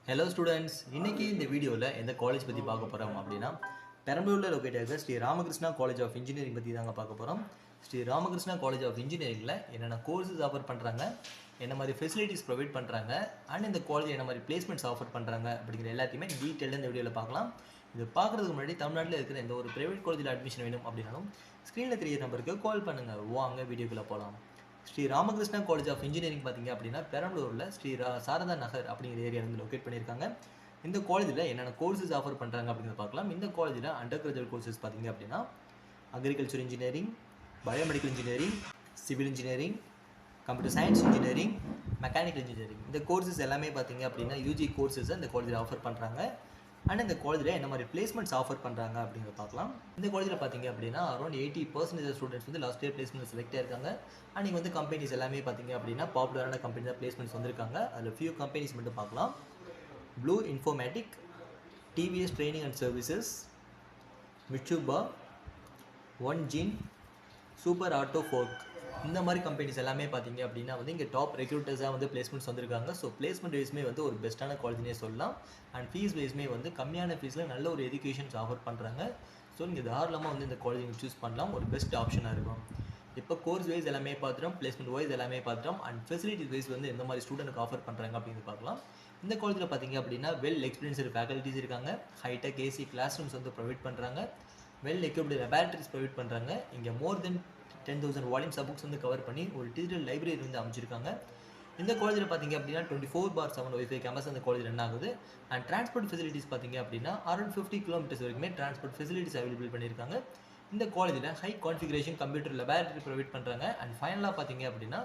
Hello students, இன்னைக்கு இந்த வீடியோவில் எந்த காலேஜ் பற்றி பார்க்க போகிறோம் அப்படின்னா பெரம்பலூரில் லொக்கேட் ஆகிற Sri Ramakrishna college of engineering பற்றி தாங்க பார்க்க போகிறோம். ஸ்ரீ ராமகிருஷ்ணா காலேஜ் ஆஃப் இன்ஜினியரிங்கில் என்னென்ன கோர்சஸ் ஆஃபர் பண்ணுறாங்க, என்ன மாதிரி ஃபெசிலிட்டிஸ் ப்ரொவைட் பண்ணுறாங்க, அண்ட் இந்த காலேஜ் என்ன மாதிரி பிளேஸ்மெண்ட்ஸ் ஆஃபர் பண்ணுறாங்க அப்படிங்கிற எல்லாத்தையுமே டீட்டெயிலாக இந்த வீடியோவில் பார்க்கலாம். இது பார்க்குறதுக்கு முன்னாடி தமிழ்நாட்டில் இருக்கிற எந்த ஒரு ப்ரைவேட் காலேஜில் அட்மிஷன் வேணும் அப்படின்னாலும் ஸ்க்ரீனில் தெரிய நம்பருக்கு கால் பண்ணுங்கள். வாங்க வீடியோக்குள்ளே போகலாம். Sri Ramakrishna college of engineering பார்த்தீங்க அப்படின்னா பெரம்பலூரில் ஸ்ரீ சாரதா நகர் அப்படிங்கிற ஏரியா வந்து லொக்கேட் பண்ணியிருக்காங்க. இந்த காலேஜில் என்னென்ன கோர்சஸ் ஆஃபர் பண்ணுறாங்க அப்படிங்கிறத பார்க்கலாம். இந்த காலேஜில் அண்டர் கிராஜுவேட் கோர்சஸ் பார்த்தீங்க அப்படின்னா agriculture engineering, biomedical engineering, civil engineering, computer science engineering, mechanical engineering, இந்த கோர்சஸ் எல்லாமே பார்த்தீங்க அப்படின்னா யூஜி கோர்சஸை இந்த காலேஜில் ஆஃபர் பண்ணுறாங்க. அண்ட் இந்த காலேஜில் என்ன மாதிரி பிளேஸ்மெண்ட்ஸ் ஆஃபர் பண்ணுறாங்க அப்படிங்கிறத பார்க்கலாம். இந்த காலேஜில் பார்த்தீங்க அப்படின்னா அரௌண்ட் 80% ஸ்டூடெண்ட்ஸ் வந்து லாஸ்ட் இயர் பிளேஸ்மெண்ட் செலக்ட் ஆயிருக்காங்க. அண்ட் நீங்கள் வந்து கம்பெனிஸ் எல்லாமே பார்த்தீங்க அப்படின்னா பாப்புலரான கம்பெனி தான் பிளேஸ்மெண்ட்ஸ் வந்திருக்காங்க. அதில் ஃபியூ கம்பெனிஸ் மட்டும் பார்க்கலாம். Blue informatic, TVS training and services, Mitsuba, one gene, super auto forge, இந்த மாதிரி கம்பெனிஸ் எல்லாமே பார்த்தீங்க அப்படின்னா வந்து இங்கே டாப் ரெக்ரூட்டர்ஸாக வந்து பிளேஸ்மெண்ட்ஸ் வந்திருக்காங்க. ஸோ பிளேஸ்மெண்ட் வைஸ்மே வந்து ஒரு பெஸ்ட்டான காலேஜ்னே சொல்லலாம். அண்ட் ஃபீஸ் வைஸ்மே வந்து கம்மியான ஃபீஸில் நல்ல ஒரு எஜுகேஷன்ஸ் ஆஃபர் பண்ணுறாங்க. ஸோ நீங்கள் தாராளமாக வந்து இந்த காலேஜ் நீங்கள் சூஸ் பண்ணலாம், ஒரு பெஸ்ட் ஆப்ஷனாக இருக்கும். இப்போ கோர்ஸ் வைஸ் எல்லாமே பார்த்துட்டோம், பிளேஸ்மெண்ட் வைஸ் எல்லாமே பார்த்துட்டோம், அண்ட் ஃபெசிலிட்டிஸ் வைஸ் வந்து எந்த மாதிரி ஸ்டூடெண்ட்டுக்கு ஆஃபர் பண்ணுறாங்க அப்படின்னு பார்க்கலாம். இந்த காலேஜில் பார்த்தீங்க அப்படின்னா வெல் எக்ஸ்பீரியன்ஸ்டு ஃபேக்கல்ட்டிஸ் இருக்காங்க. ஹைடெக் ஏசி கிளாஸ் ரூம்ஸ் வந்து ப்ரொவைட் பண்ணுறாங்க. வெல் எக்யூப்டு லெபார்ட்டரிஸ் ப்ரொவைட் பண்ணுறாங்க. இங்கே மோர் தென் 10,000 வால்யூம்ஸ் புக்ஸ் வந்து கவர் பண்ணி ஒரு டிஜிட்டல் லைப்ரரி வந்து அமைச்சிருக்காங்க. இந்த காலேஜில் பார்த்தீங்க அப்படின்னா 24/7 வைஃபை கேம்பஸ் அந்த காலேஜ் ரன் ஆகுது. அண்ட் டிரான்ஸ்போர்ட் ஃபெசிலிட்டிஸ் பார்த்தீங்க அப்படின்னா அரௌண்ட் 50 கிலோமீட்டர்ஸ் வரைக்குமே டிரான்ஸ்போர்ட் ஃபெசிலிட்டிஸ் அவைலபிள் பண்ணியிருக்காங்க. இந்த காலேஜில் high configuration computer laboratory provide பண்ணுறாங்க. அண்ட் ஃபைனலாக பார்த்தீங்க அப்படின்னா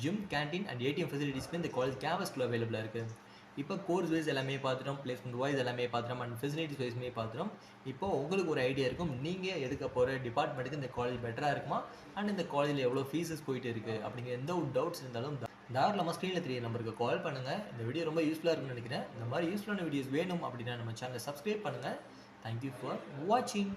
ஜிம், கேன்டீன் அண்ட் ஏடிஎம் ஃபெசிலிட்டிஸ்மே இந்த காலேஜ் கேம்பஸ்க்குள்ள அவைலபிளாக இருக்குது. இப்போ கோர்ஸ் வைஸ் எல்லாமே பார்த்துட்டோம், பிளேஸ்மெண்ட் வைஸ் எல்லாமே பார்த்துட்டோம், அண்ட் ஃபெசிலிட்டிஸ் வைஸ்மே பார்த்துட்டோம். இப்போ உங்களுக்கு ஒரு ஐடியா இருக்கும், நீங்கள் எடுக்க போகிற டிபார்ட்மெண்ட்டுக்கு இந்த காலேஜ் பெட்டராக இருக்குமா, அண்ட் இந்த காலேஜில் எவ்வளோ ஃபீஸஸ் போயிட்டு இருக்குது அப்படிங்கிற எந்த ஒரு டவுட்ஸ் இருந்தாலும் தாராளமாக ஸ்க்ரீனில் தெரிய நம்பருக்கு கால் பண்ணுங்கள். இந்த வீடியோ ரொம்ப யூஸ்ஃபுல்லாக இருக்குன்னு நினைக்கிறேன். இந்த மாதிரி யூஸ்ஃபுல்லான வீடியோஸ் வேணும் அப்படின்னா நம்ம சேனலை சப்ஸ்கிரைப் பண்ணுங்கள். தேங்க்யூ ஃபார் வாட்சிங்.